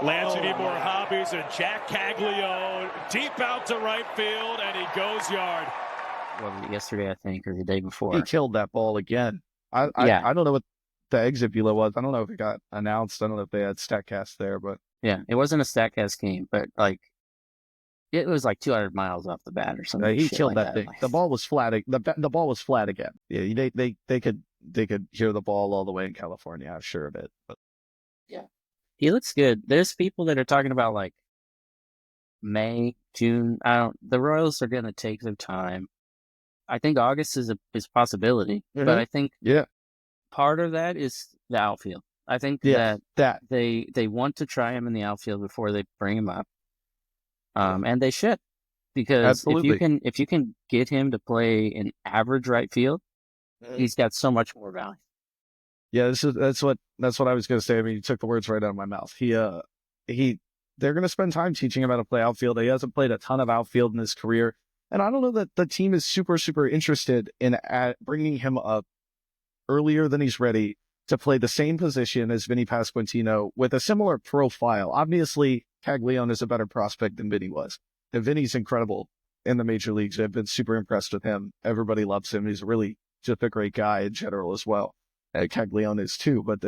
Lance, you need more hobbies, and Jac Caglianone deep out to right field, and he goes yard.
What was it, yesterday, I think, or the day before?
He killed that ball again. I don't know what the exit velo was. I don't know if it got announced. I don't know if they had StatCast there, but
yeah, it wasn't a StatCast game, but like it was like 200 miles off the bat or something.
he killed
like
that thing. The ball was flat. The ball was flat again. Yeah, they could hear the ball all the way in California. I'm sure of it. But
yeah, he looks good. There's people that are talking about like May, June. The Royals are going to take their time. I think August is a possibility, but I think part of that is the outfield. I think that they want to try him in the outfield before they bring him up, and they should, because
absolutely.
if you can get him to play an average right field, he's got so much more value.
Yeah, that's what I was going to say. I mean, you took the words right out of my mouth. They're going to spend time teaching him how to play outfield. He hasn't played a ton of outfield in his career. And I don't know that the team is super, super interested in bringing him up earlier than he's ready to play the same position as Vinny Pasquantino with a similar profile. Obviously, Caglianone is a better prospect than Vinny was. And Vinny's incredible in the major leagues. I've been super impressed with him. Everybody loves him. He's really just a great guy in general as well. Caglianone is too. But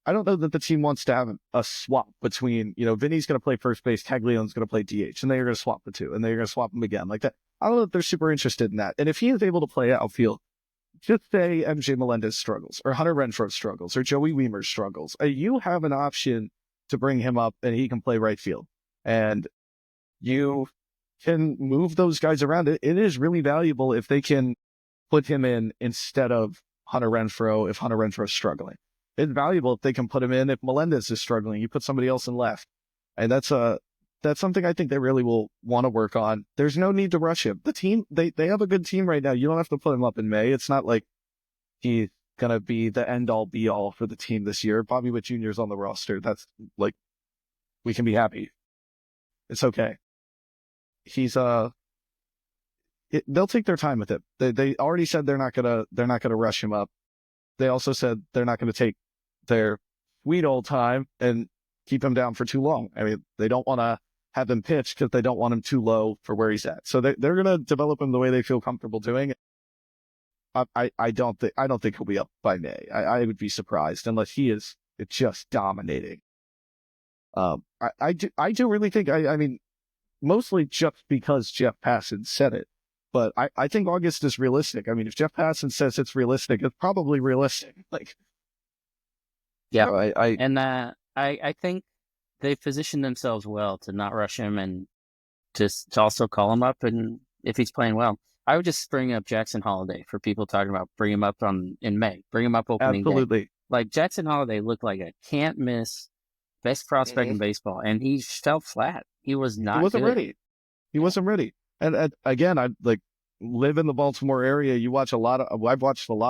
I don't know that the team wants to have a swap between, Vinny's going to play first base, Caglianone's going to play DH, and they're going to swap the two, and they're going to swap them again like that. I don't know if they're super interested in that. And if he is able to play outfield, just say MJ Melendez struggles, or Hunter Renfroe struggles, or Joey Weimer struggles, you have an option to bring him up, and he can play right field. And you can move those guys around. It is really valuable if they can put him in instead of Hunter Renfroe if Hunter Renfroe is struggling. It's valuable if they can put him in. If Melendez is struggling, you put somebody else in left. And that's something I think they really will want to work on. There's no need to rush him. The team, they have a good team right now. You don't have to put him up in May. It's not like he's going to be the end all be all for the team this year. Bobby Witt Jr. is on the roster. That's like, we can be happy. It's okay. They'll take their time with it. They already said they're not going to rush him up. They also said they're not going to take their sweet old time and keep him down for too long. I mean, they don't want to have him pitch because they don't want him too low for where he's at. So they're going to develop him the way they feel comfortable doing it. I don't think he'll be up by May. I would be surprised unless he is just dominating. I do really think, I mean, mostly just because Jeff Passan said it, but I think August is realistic. I mean, if Jeff Passan says it's realistic, it's probably realistic. Like,
yeah, I think they've positioned themselves well to not rush him and to also call him up, and if he's playing well. I would just bring up Jackson Holiday for people talking about bring him up in May. Bring him up opening
absolutely.
day. Like Jackson Holiday looked like a can't miss best prospect in baseball, and he fell flat. He was not.
He wasn't
good.
ready. He wasn't ready. And again, I live in the Baltimore area. I've watched a lot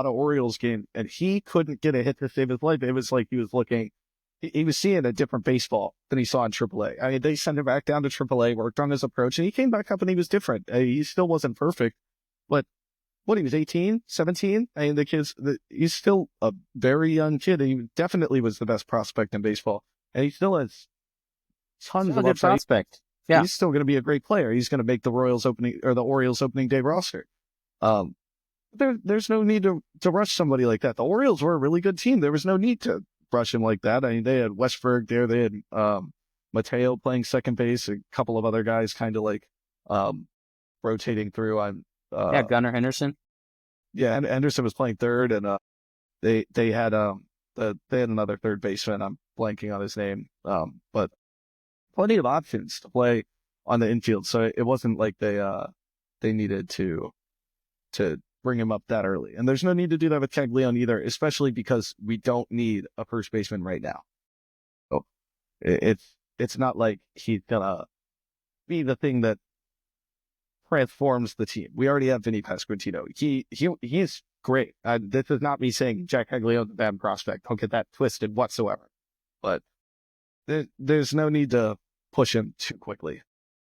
of Orioles games, and he couldn't get a hit to save his life. It was like he was seeing a different baseball than he saw in AAA. I mean, they sent him back down to AAA, worked on his approach, and he came back up and he was different. He still wasn't perfect, but he was 18, 17. I mean, he's still a very young kid. He definitely was the best prospect in baseball, and he still has tons of
good prospect. Yeah,
he's still going to be a great player. He's going to make the Orioles opening day roster. There's no need to rush somebody like that. The Orioles were a really good team. There was no need to rush him like that. I mean, they had Westberg there. They had Mateo playing second base, a couple of other guys kind of like rotating through.
Gunnar Henderson.
Yeah, and Henderson was playing third, and they had another third baseman. I'm blanking on his name, but plenty of options to play on the infield. So it wasn't like they needed to bring him up that early. And there's no need to do that with Caglianone either, especially because we don't need a first baseman right now. So it's not like he's gonna be the thing that transforms the team. We already have Vinny Pasquantino. He's great. This is not me saying Jac Caglianone's a bad prospect. Don't get that twisted whatsoever. But there's no need to push him too quickly.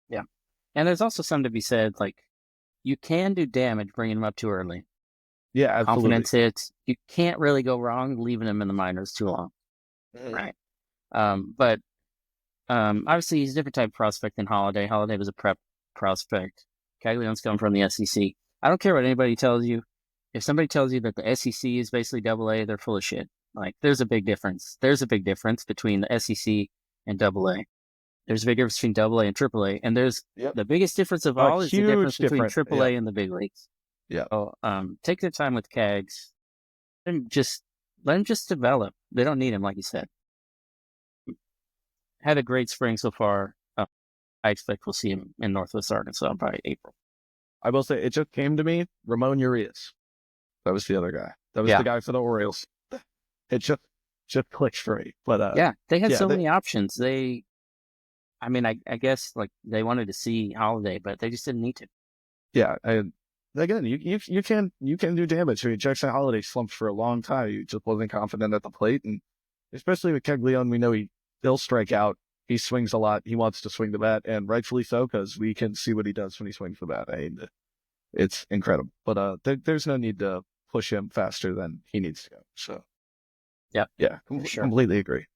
Yeah. And there's also something to be said, like, you can do damage bringing him up too early.
Yeah, absolutely.
Confidence hits. You can't really go wrong leaving him in the minors too long. Right. But obviously he's a different type of prospect than Holiday. Holiday was a prep prospect. Caglianone's coming from the SEC. I don't care what anybody tells you. If somebody tells you that the SEC is basically AA, they're full of shit. Like, there's a big difference. There's a big difference between the SEC and AA. There's a big difference between AA and AAA. And there's the biggest difference of all is the difference between AAA and the big leagues.
Yeah.
So take their time with Cags. Let him just develop. They don't need him, like you said. Had a great spring so far. I expect we'll see him in Northwest Arkansas by April.
I will say, it just came to me, Ramon Urias. That was the other guy. That was the guy for the Orioles. It just clicked for me. But
they had many options. I guess like they wanted to see Holiday, but they just didn't need to.
Yeah, and again, you can do damage. I mean, Jackson Holiday slumped for a long time. He just wasn't confident at the plate, and especially with Caglianone, we know he'll strike out. He swings a lot. He wants to swing the bat, and rightfully so, because we can see what he does when he swings the bat. I mean, it's incredible. But there's no need to push him faster than he needs to go. So, yeah, completely agree.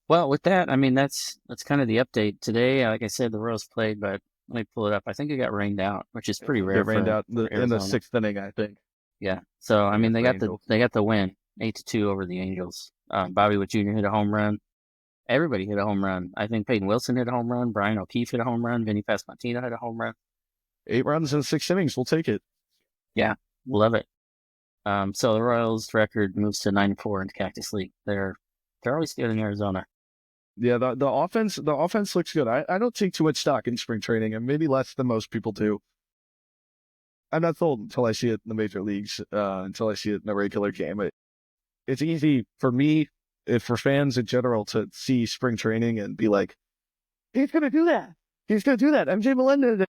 Well, with that, I mean, that's kind of the update today. Like I said, the Royals played, but let me pull it up. I think it got rained out, which is pretty rare.
It rained out in the sixth inning, I think.
Yeah. So I mean, they got the win, 8-2 over the Angels. Bobby Witt Jr. hit a home run. Everybody hit a home run. I think Peyton Wilson hit a home run. Brian O'Keefe hit a home run. Vinny Pasquantino hit a home run.
8 runs in 6 innings. We'll take it.
Yeah, love it. So the Royals' record moves to 9-4 in the Cactus League. They're always good in Arizona.
Yeah, the offense looks good. I don't take too much stock in spring training, and maybe less than most people do. I'm not sold until I see it in the major leagues, until I see it in a regular game. It's easy for me, for fans in general, to see spring training and be like, he's going to do that. He's going to do that. MJ Melendez,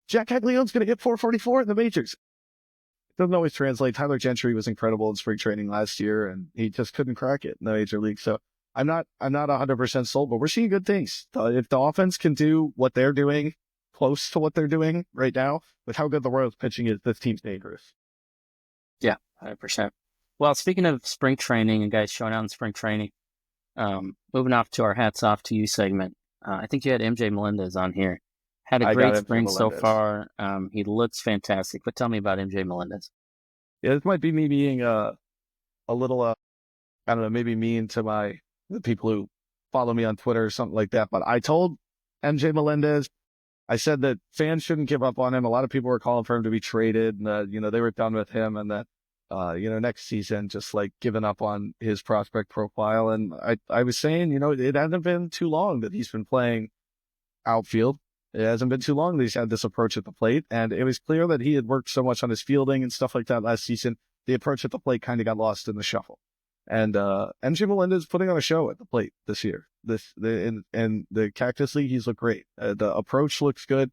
Jac Caglianone's going to hit 444 in the majors. It doesn't always translate. Tyler Gentry was incredible in spring training last year, and he just couldn't crack it in the major league. So I'm not 100% sold, but we're seeing good things. If the offense can do what they're doing, close to what they're doing right now, with how good the Royals pitching is, this team's dangerous.
Yeah, 100%. Well, speaking of spring training and guys showing out in spring training, moving off to our hats off to you segment. I think you had MJ Melendez on here. Had a great spring so far. He looks fantastic. But tell me about MJ Melendez.
Yeah, this might be me being a little, I don't know, maybe mean to the people who follow me on Twitter or something like that. But I told MJ Melendez, I said that fans shouldn't give up on him. A lot of people were calling for him to be traded, and they were done with him, and that next season just like giving up on his prospect profile. And I was saying, it hasn't been too long that he's been playing outfield. It hasn't been too long that he's had this approach at the plate, and it was clear that he had worked so much on his fielding and stuff like that last season. The approach at the plate kind of got lost in the shuffle. And MJ Melendez putting on a show at the plate this year. In the Cactus League, he's looked great. The approach looks good.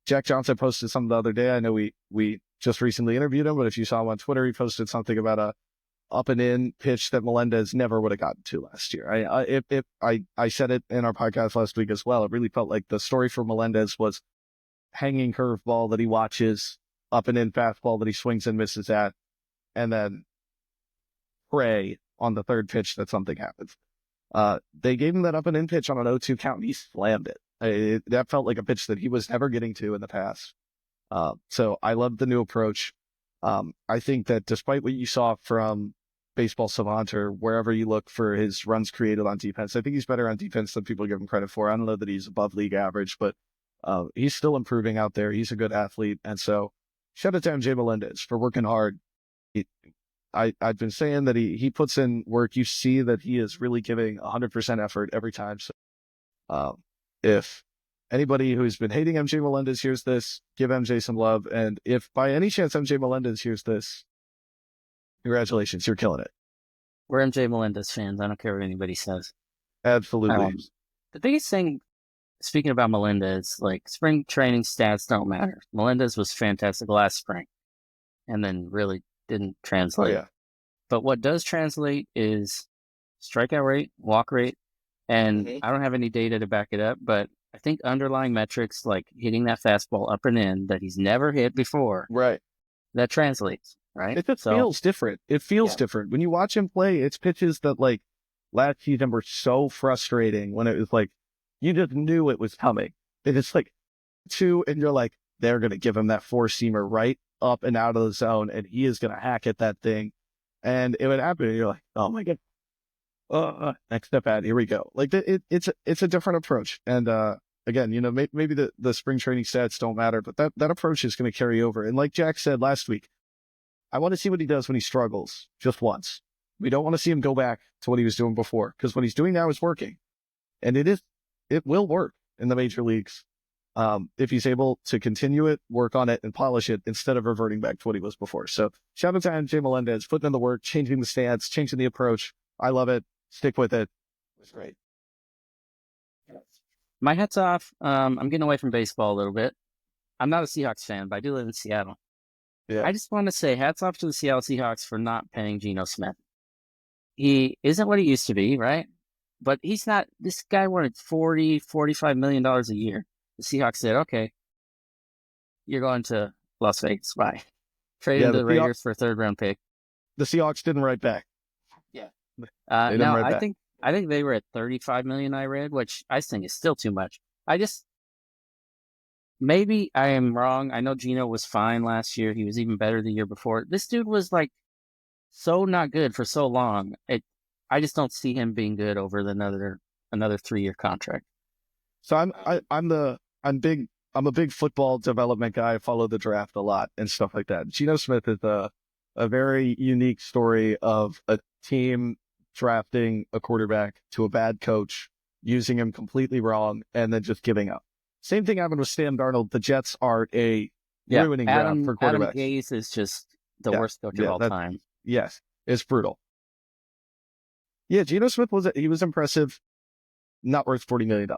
Jack Johnson posted something the other day. I know we just recently interviewed him, but if you saw him on Twitter, he posted something about a up and in pitch that Melendez never would have gotten to last year. I said it in our podcast last week as well. It really felt like the story for Melendez was hanging curveball that he watches, up and in fastball that he swings and misses at, and then pray on the third pitch that something happens. They gave him that up and in pitch on an 0-2 count, and he slammed it. That felt like a pitch that he was never getting to in the past. So I love the new approach. I think that despite what you saw from Baseball Savant or wherever you look for his runs created on defense, I think he's better on defense than people give him credit for. I don't know that he's above league average, but he's still improving out there. He's a good athlete. And so shout out to MJ Melendez for working hard. I've been saying that he puts in work. You see that he is really giving 100% effort every time. So if anybody who's been hating MJ Melendez hears this, give MJ some love. And if by any chance MJ Melendez hears this, congratulations, you're killing it.
We're MJ Melendez fans. I don't care what anybody says.
Absolutely.
The biggest thing, speaking about Melendez, like spring training stats don't matter. Melendez was fantastic last spring and then really didn't translate.
Oh, yeah.
But what does translate is strikeout rate, walk rate, and I don't have any data to back it up, but I think underlying metrics like hitting that fastball up and in that he's never hit before,
Right.
that translates, right?
It just feels different. It feels different. When you watch him play, it's pitches that like last season were so frustrating when it was like, you just knew it was coming. And it's like 2, and you're like, they're going to give him that 4-seamer right up and out of the zone, and he is going to hack at that thing. And it would happen, and you're like, oh my God. Next step out, here we go. Like it's a different approach. And again, you know, maybe the spring training stats don't matter, but that approach is going to carry over. And like Jack said last week, I want to see what he does when he struggles just once. We don't want to see him go back to what he was doing before, because what he's doing now is working, and it will work in the major leagues if he's able to continue it, work on it, and polish it instead of reverting back to what he was before. So shout out to MJ Melendez, putting in the work, changing the stance, changing the approach. I love it. Stick with it. It was great.
My hat's off. I'm getting away from baseball a little bit. I'm not a Seahawks fan, but I do live in Seattle.
Yeah.
I just want to say hats off to the Seattle Seahawks for not paying Geno Smith. He isn't what he used to be, right? But he's not. This guy wanted $45 million a year. The Seahawks said, okay, you're going to Las Vegas. Bye. Traded the Raiders for a 3rd-round pick.
The Seahawks didn't write back.
Yeah.
No,
I think they were at $35 million. I read, which I think is still too much. Maybe I am wrong. I know Geno was fine last year. He was even better the year before. This dude was like so not good for so long. I just don't see him being good over another 3-year contract.
So I'm a big football development guy. I follow the draft a lot and stuff like that. Geno Smith is a very unique story of a team drafting a quarterback to a bad coach, using him completely wrong, and then just giving up. Same thing happened with Sam Darnold. The Jets are a ruining ground for quarterbacks.
Adam Gase is just the worst coach of all time.
Yes, it's brutal. Yeah, Geno Smith was impressive, not worth $40 million.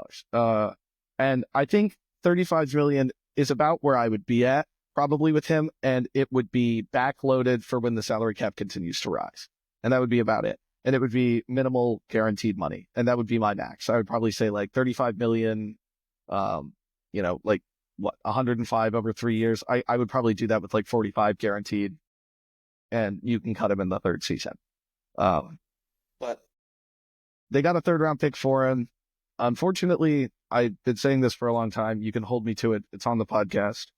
And I think $35 million is about where I would be at probably with him, and it would be backloaded for when the salary cap continues to rise, and that would be about it. And it would be minimal guaranteed money, and that would be my max. I would probably say like $35 million. Like what, 105 over 3 years. I would probably do that with like 45 guaranteed, and you can cut him in the 3rd season. But they got a 3rd-round pick for him. Unfortunately, I've been saying this for a long time. You can hold me to it. It's on the podcast.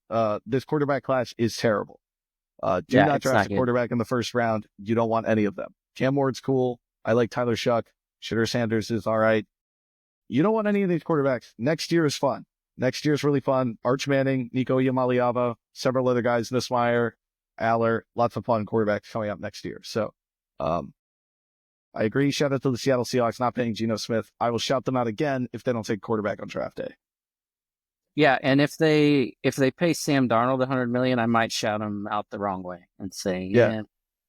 This quarterback class is terrible. Do not draft a quarterback in the 1st round. You don't want any of them. Cam Ward's cool. I like Tyler Shuck. Shitter Sanders is all right. You don't want any of these quarterbacks. Next year is fun. Next year is really fun. Arch Manning, Nico Iamaleava, several other guys, Nussmeier, Aller, lots of fun quarterbacks coming up next year. So, I agree. Shout out to the Seattle Seahawks not paying Geno Smith. I will shout them out again if they don't take quarterback on draft day.
Yeah, and if they pay Sam Darnold $100 million, I might shout him out the wrong way and say, "Yeah,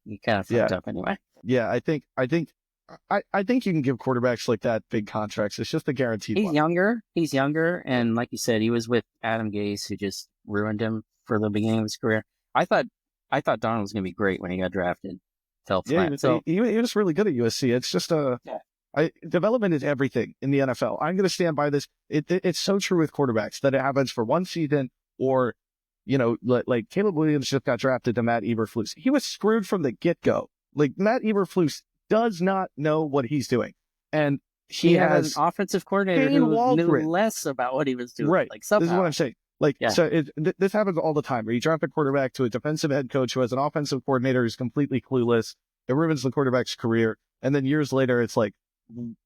you kind of fucked up anyway."
Yeah, I think you can give quarterbacks like that big contracts. It's just a guaranteed.
He's younger, and like you said, he was with Adam Gase, who just ruined him for the beginning of his career. I thought Darnold was going to be great when he got drafted.
He was really good at USC. It's just development is everything in the NFL. I'm going to stand by this. It's so true with quarterbacks that it happens for one season, or like Caleb Williams just got drafted to Matt Eberflus. He was screwed from the get-go. Like Matt Eberflus does not know what he's doing, and he has
an offensive coordinator who knew less about what he was doing.
Right.
Like somehow.
This is what I'm saying. So this happens all the time, where you draft a quarterback to a defensive head coach who has an offensive coordinator who's completely clueless. It ruins the quarterback's career, and then years later, it's like,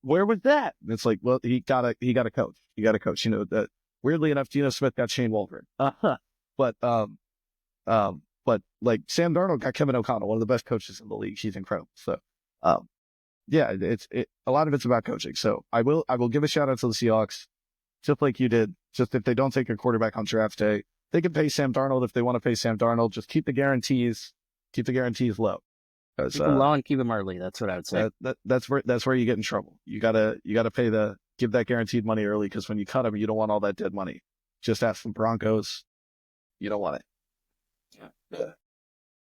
where was that? And it's like, well, he got a coach. He got a coach. That weirdly enough, Geno Smith got Shane Waldron. But like Sam Darnold got Kevin O'Connell, one of the best coaches in the league. He's incredible. So, a lot of it's about coaching. So I will give a shout out to the Seahawks. just like you did. Just if they don't take a quarterback on draft day, they can pay Sam Darnold if they want to pay Sam Darnold. Just keep the guarantees low.
Keep them low and keep them early. That's what I would say.
That's where you get in trouble. You gotta give that guaranteed money early, because when you cut them, you don't want all that dead money. Just ask the Broncos. You don't want it.
Yeah.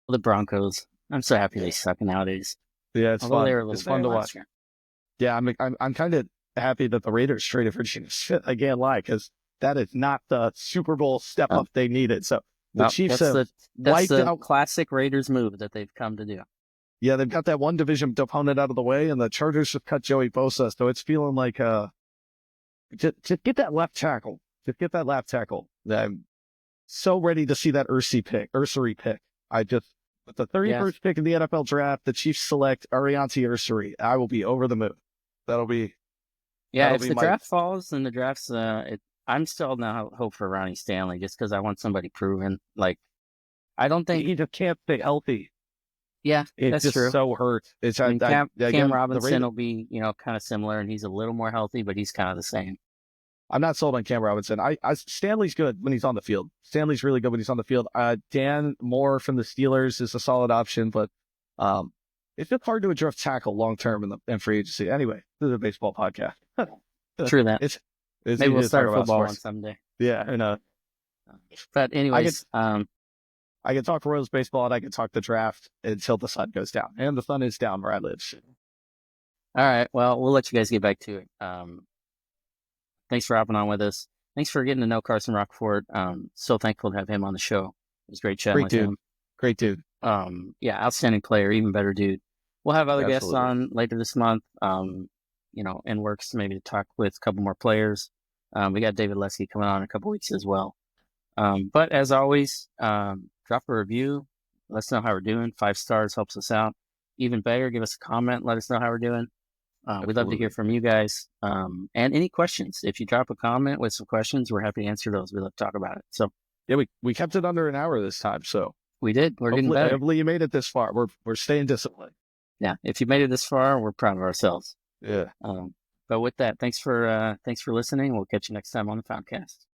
The Broncos. I'm so happy they suck nowadays.
Yeah, it's
Although
fun. It's fun to watch.
Year.
Yeah, I'm kind of happy that the Raiders traded for Chiefs. I can't lie, because that is not the Super Bowl step up they needed. So the Chiefs have wiped out
classic Raiders move that they've come to do.
Yeah, they've got that one division opponent out of the way, and the Chargers just cut Joey Bosa, so it's feeling like just get that left tackle. Just get that left tackle. I'm so ready to see that Ursery pick. With the 31st pick in the NFL draft, the Chiefs select Arianti Ursery. I will be over the moon. That'll be
if the draft falls and the draft's I'm still now hope for Ronnie Stanley, just because I want somebody proven. Like, I don't think
he just can't stay healthy.
Yeah,
it's
that's true.
So hurt.
Cam Robinson will be, kind of similar, and he's a little more healthy, but he's kind of the same.
I'm not sold on Cam Robinson. Stanley's good when he's on the field. Stanley's really good when he's on the field. Dan Moore from the Steelers is a solid option, but it's just hard to address tackle long term in free agency. Anyway, this is a baseball podcast.
True that. Maybe we'll start football one someday.
Yeah, and
but anyways,
I can talk Royals baseball and I can talk the draft until the sun goes down, and the sun is down where I live.
All right, well, we'll let you guys get back to it. Thanks for hopping on with us. Thanks for getting to know Carson Roccaforte. So thankful to have him on the show. It was great chatting with him.
Great dude.
Outstanding player, even better dude. We'll have other guests on later this month. In works maybe to talk with a couple more players. We got David Lesky coming on in a couple weeks as well. But as always, drop a review. Let us know how we're doing. 5 stars helps us out. Even better, give us a comment. Let us know how we're doing. We'd love to hear from you guys. And any questions. If you drop a comment with some questions, we're happy to answer those. We love to talk about it. So
yeah, we kept it under an hour this time. So
we did. We're getting better.
Hopefully you made it this far. We're staying disciplined.
Yeah, if you made it this far, we're proud of ourselves.
Yeah.
But with that, thanks for listening. We'll catch you next time on the Foundcast.